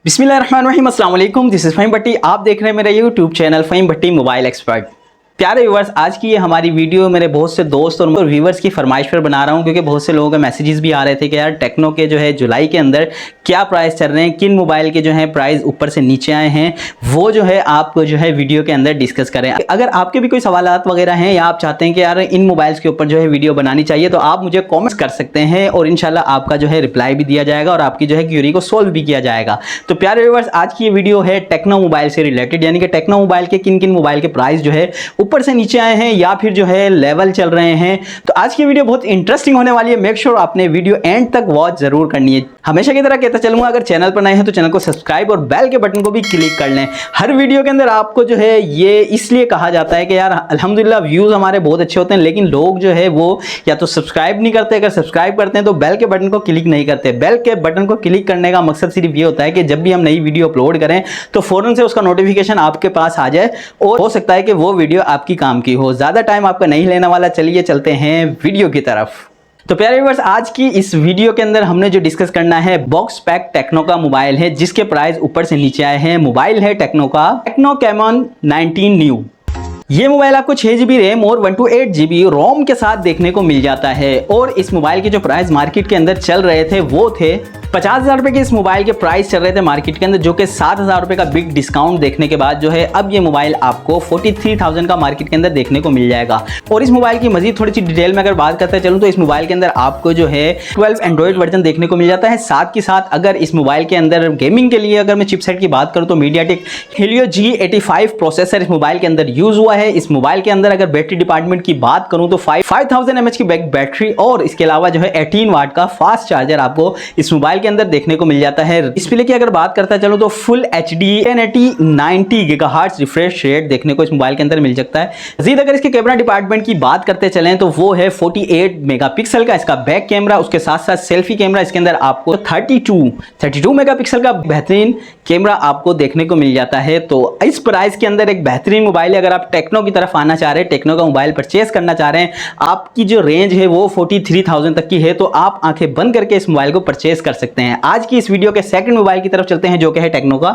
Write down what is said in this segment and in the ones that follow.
बिस्मिल्लाहिर्रहमानिर्रहीम, अस्सलाम वालेकुम। दिस इज़ फ़हीम भट्टी। आप देख रहे हैं मेरा यूट्यूब चैनल फ़हीम भट्टी मोबाइल एक्सपर्ट। प्यारे व्यूवर्स, आज की ये हमारी वीडियो मेरे बहुत से दोस्त और व्यूवर्स की फरमाइश पर बना रहा हूँ, क्योंकि बहुत से लोगों के मैसेजेस भी आ रहे थे कि यार टेक्नो के जो है जुलाई के अंदर क्या प्राइस चल रहे हैं, किन मोबाइल के जो है प्राइस ऊपर से नीचे आए हैं, वो जो है आप जो है वीडियो के अंदर डिस्कस करें। अगर आपके भी कोई सवालात वगैरह हैं या आप चाहते हैं कि यार इन मोबाइल्स के ऊपर जो है वीडियो बनानी चाहिए, तो आप मुझे कॉमेंट्स कर सकते हैं और इंशाल्लाह आपका जो है रिप्लाई भी दिया जाएगा और आपकी जो है क्यूरी को सोल्व भी किया जाएगा। तो प्यारे व्यूवर्स, आज की ये वीडियो है टेक्नो मोबाइल से रिलेटेड, यानी कि टेक्नो मोबाइल के किन किन मोबाइल के प्राइस जो है ऊपर से नीचे आए हैं या फिर जो है लेवल चल रहे हैं। तो आज की वीडियो बहुत इंटरेस्टिंग होने वाली है। मेक श्योर आपने वीडियो एंड तक वॉच जरूर करनी है। हमेशा की तरह कहता चलूंगा, अगर चैनल पर नए हैं तो चैनल को सब्सक्राइब और बेल के बटन को भी क्लिक कर लें। हर वीडियो के अंदर आपको जो है ये इसलिए कहा जाता है कि यार अल्हम्दुलिल्लाह व्यूज हमारे बहुत अच्छे होते हैं, लेकिन लोग जो है वो या तो सब्सक्राइब नहीं करते, अगर सब्सक्राइब करते हैं तो बेल के बटन को क्लिक नहीं करते। बेल के बटन को क्लिक करने का मकसद सिर्फ ये होता है कि जब भी हम नई वीडियो अपलोड करें तो फौरन से उसका नोटिफिकेशन आपके पास आ जाए और हो सकता है कि वो वीडियो आपकी काम की हो। ज्यादा टाइम आपका नहीं लेने वाला। चलिए चलते हैं वीडियो की तरफ। तो प्यारे व्यूअर्स, आज की इस वीडियो के अंदर हमने जो डिस्कस करना है, बॉक्स पैक टेक्नो का मोबाइल है जिसके प्राइस ऊपर से नीचे आए हैं। मोबाइल है टेक्नो का टेक्नो कैमॉन 19 न्यू। ये मोबाइल आपको 6GB रैम और 128GB रोम के साथ देखने को मिल जाता है और इस मोबाइल के जो प्राइस मार्केट के अंदर चल रहे थे वो थे 50,000 रुपए के। इस मोबाइल के प्राइस चल रहे थे मार्केट के अंदर, जो कि 7,000 रुपए का बिग डिस्काउंट देखने के बाद जो है अब ये मोबाइल आपको 43,000 का मार्केट के अंदर देखने को मिल जाएगा। और इस मोबाइल की मजीद थोड़ी सी डिटेल में अगर बात करते चलूँ तो इस मोबाइल के अंदर आपको जो है 12 एंड्रॉइड वर्जन देखने को मिल जाता है। साथ के साथ अगर इस मोबाइल के अंदर गेमिंग के लिए अगर मैं चिपसेट की बात करूँ तो मीडियाटेक हेलियो G85 प्रोसेसर इस मोबाइल के अंदर यूज हुआ है। इस मोबाइल के अंदर अगर बैटरी डिपार्टमेंट की बात करूँ तो 5000 mAh की बैटरी और इसके अलावा जो है 18 वाट का फास्ट चार्जर आपको इस मोबाइल के अंदर देखने को मिल जाता है। डिस्प्ले की अगर बात करता चलो तो full HD 1080 90 GHz refresh rate देखने को इस मोबाइल के अंदर मिल सकता है। मजीद अगर इसके कैमरा डिपार्टमेंट की बात करते चलें तो वो है 48 मेगापिक्सल का इसका बैक कैमरा। उसके साथ साथ सेल्फी कैमरा इसके अंदर आपको 32 मेगापिक्सल का बेहतरीन कैमरा आपको देखने को मिल जाता है। तो इस प्राइस के अंदर एक बेहतरीन मोबाइल है। अगर आप टेक्नो की तरफ आना चाह रहे हैं, टेक्नो का मोबाइल परचेज करना चाह रहे हैं, आपकी जो रेंज है वो 43,000 तक की है, तो आप आंखें बंद करके इस मोबाइल को परचेज कर सकते हैं। आज की इस वीडियो के सेकंड मोबाइल की तरफ चलते हैं, जो कि है टेक्नो का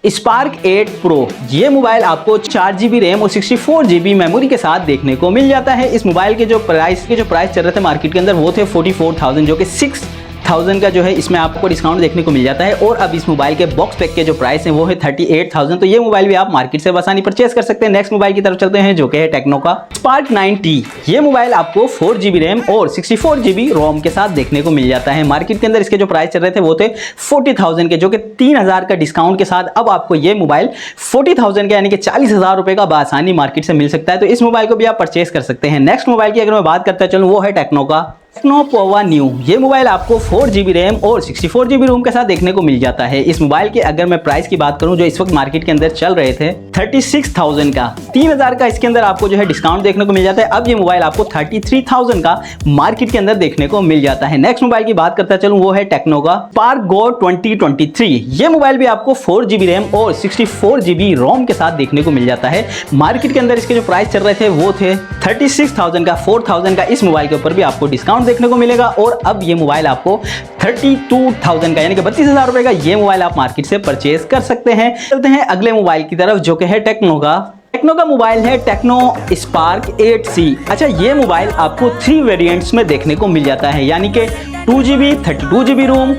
स्पार्क 8 प्रो। ये मोबाइल आपको 4GB रैम और 64GB मेमोरी के साथ देखने को मिल जाता है। इस मोबाइल के जो प्राइस चल रहे थे मार्केट के अंदर वो थे 44,000, जो कि 6,000 का जो है इसमें आपको डिस्काउंट देखने को मिल जाता है। और अब इस मोबाइल के बॉक्स पैक के जो प्राइस है वो है 38,000। तो ये मोबाइल भी आप मार्केट से आसानी परचेज कर सकते हैं। नेक्स्ट मोबाइल की तरफ चलते हैं, जो कि है टेक्नो का स्पार्क 9T। ये मोबाइल आपको 4GB रैम और 64GB रोम के साथ देखने को मिल जाता है। मार्केट के अंदर इसके जो प्राइस चल रहे थे वो थे 40,000 के, जो कि 3,000 का डिस्काउंट के साथ अब आपको ये मोबाइल 40,000 का यानी कि 40,000 रुपए का बआसानी मार्केट से मिल सकता है। तो इस मोबाइल को भी आप परचेज कर सकते हैं। नेक्स्ट मोबाइल की अगर मैं बात करता चलूँ वो है टेक्नो का टेक्नो पोवा न्यू। ये मोबाइल आपको 4GB रैम और 64GB रोम के साथ देखने को मिल जाता है। इस मोबाइल के अगर मैं प्राइस की बात करूं जो इस वक्त मार्केट के अंदर चल रहे थे 36,000 का, 3,000 का इसके अंदर आपको जो है डिस्काउंट देखने को मिल जाता है। अब ये मोबाइल आपको 33,000 का मार्केट के अंदर देखने को मिल जाता है। नेक्स्ट मोबाइल की बात करता चलूं वो है टेक्नो का स्पार्क गो 2023। ये मोबाइल भी आपको 4GB रैम और 64GB रोम के साथ देखने को मिल जाता है। मार्केट के अंदर इसके जो प्राइस चल रहे थे वो थे 36,000 का, 4,000 का इस मोबाइल के ऊपर भी आपको डिस्काउंट देखने को मिलेगा। और अब ये मोबाइल आपको 32,000 का यानी कि 32,000 रुपए का ये मोबाइल आप मार्केट से परचेज कर सकते हैं। चलते हैं अगले मोबाइल की तरफ, जो कि है टेक्नो का मोबाइल है टेक्नो स्पार्क 8C। अच्छा, ये मोबाइल आपको 3 वेरिएंट्स में देखने को मिल जाता है, यानी कि 2GB 32GB रोम,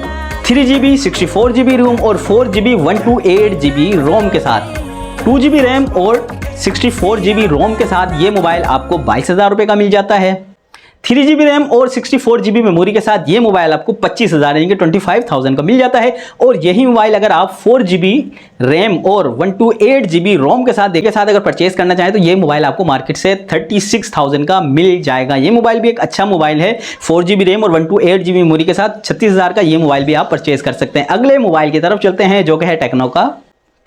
3GB 64GB रोम और 4GB 128GB रोम के साथ। 2GB रैम और 64GB रोम के साथ ये मोबाइल आपको 22,000 रुपए का मिल जाता है। 3GB रैम और 64GB मेमोरी के साथ ये मोबाइल आपको 25,000 यानी कि 25,000 का मिल जाता है। और यही मोबाइल अगर आप 4GB रैम और 128GB रोम के साथ अगर परचेज करना चाहें तो ये मोबाइल आपको मार्केट से 36,000 का मिल जाएगा। ये मोबाइल भी एक अच्छा मोबाइल है। 4GB रैम और 128GB मेमोरी के साथ 36,000 का ये मोबाइल भी आप परचेज कर सकते हैं। अगले मोबाइल की तरफ चलते हैं, जो कि है टेक्नो का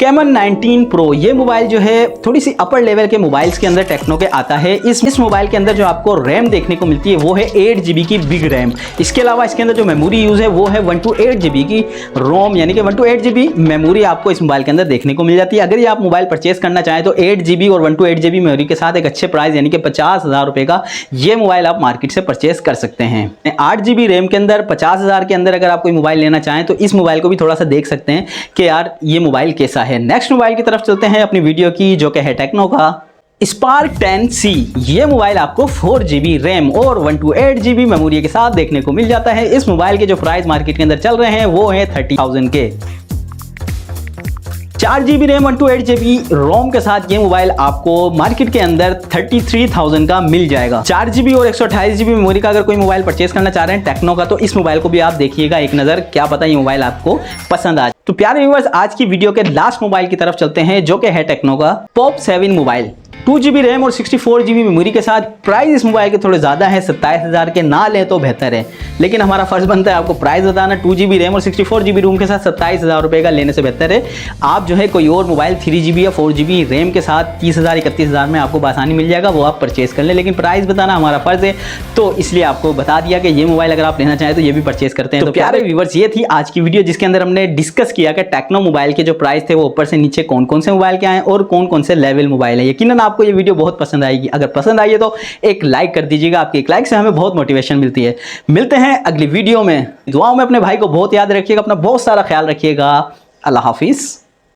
कैमन 19 प्रो ये मोबाइल जो है थोड़ी सी अपर लेवल के मोबाइल्स के अंदर टेक्नो के आता है। इस मोबाइल के अंदर जो आपको रैम देखने को मिलती है वो है 8 GB की बिग रैम। इसके अलावा इसके अंदर जो मेमोरी यूज़ है वो है 128 GB की रोम, यानी कि 128 GB मेमोरी आपको इस मोबाइल के अंदर देखने को मिल जाती है। अगर ये आप मोबाइल परचेस करना चाहें तो 8 GB और 128 GB मेमोरी के साथ एक अच्छे प्राइस यानी कि 50,000 रुपये का ये मोबाइल आप मार्केट से परचेस कर सकते हैं। 8 GB रैम के अंदर 50,000 के अंदर अगर आप कोई मोबाइल लेना चाहें तो इस मोबाइल को भी थोड़ा सा देख सकते हैं कि यार ये मोबाइल कैसा है। नेक्स्ट मोबाइल की तरफ चलते हैं अपनी वीडियो की, जो कि है टेक्नो का Spark 10C। ये मोबाइल आपको 4 GB रैम और 128 GB मेमोरी के साथ देखने को मिल जाता है। इस मोबाइल के जो प्राइस मार्केट के अंदर चल रहे हैं वो है 30,000 के। 4 GB रैम 128 GB रोम के साथ ये मोबाइल आपको मार्केट के अंदर 33,000 का मिल जाएगा। 4 GB और 128 GB मेमोरी का अगर कोई मोबाइल परचेस करना चाह रहे हैं टेक्नो का तो इस मोबाइल को भी आप देखिएगा एक नज़र, क्या पता ये मोबाइल आपको पसंद आ जाए। तो प्यारे व्यूअर्स, आज की वीडियो के लास्ट मोबाइल की तरफ चलते हैं, जो कि है टेक्नो का पॉप 7 मोबाइल। 2 GB रैम और 64 GB मेमोरी के साथ। प्राइस इस मोबाइल के थोड़े ज़्यादा है, 27,000 के ना लें तो बेहतर है, लेकिन हमारा फर्ज बनता है आपको प्राइस बताना। 2 GB रैम और 64 GB रोम के साथ 27,000 रुपये का लेने से बेहतर है आप जो है कोई और मोबाइल 3 GB या 4 GB रैम के साथ 30,000 31,000 में आपको आसानी मिल जाएगा, वो आप परचेस कर लें। लेकिन प्राइस बताना हमारा फर्ज है, तो इसलिए आपको बता दिया कि ये मोबाइल अगर आप लेना चाहें तो ये भी परचेस करते हैं। तो प्यारे व्यूअर्स, ये थी आज की वीडियो जिसके अंदर हमने डिस्कस किया कि टेक्नो मोबाइल के जो प्राइस थे वो ऊपर से नीचे कौन कौन से मोबाइल के आए और कौन कौन से लेवल मोबाइल है। यकीनन आपको ये वीडियो बहुत पसंद आएगी। अगर पसंद आई है तो एक लाइक कर दीजिएगा, आपके एक लाइक से हमें बहुत मोटिवेशन मिलती है। मिलते हैं अगली वीडियो में। दुआओं में अपने भाई को बहुत याद रखिएगा, अपना बहुत सारा ख्याल रखिएगा। अल्लाह हाफिज़।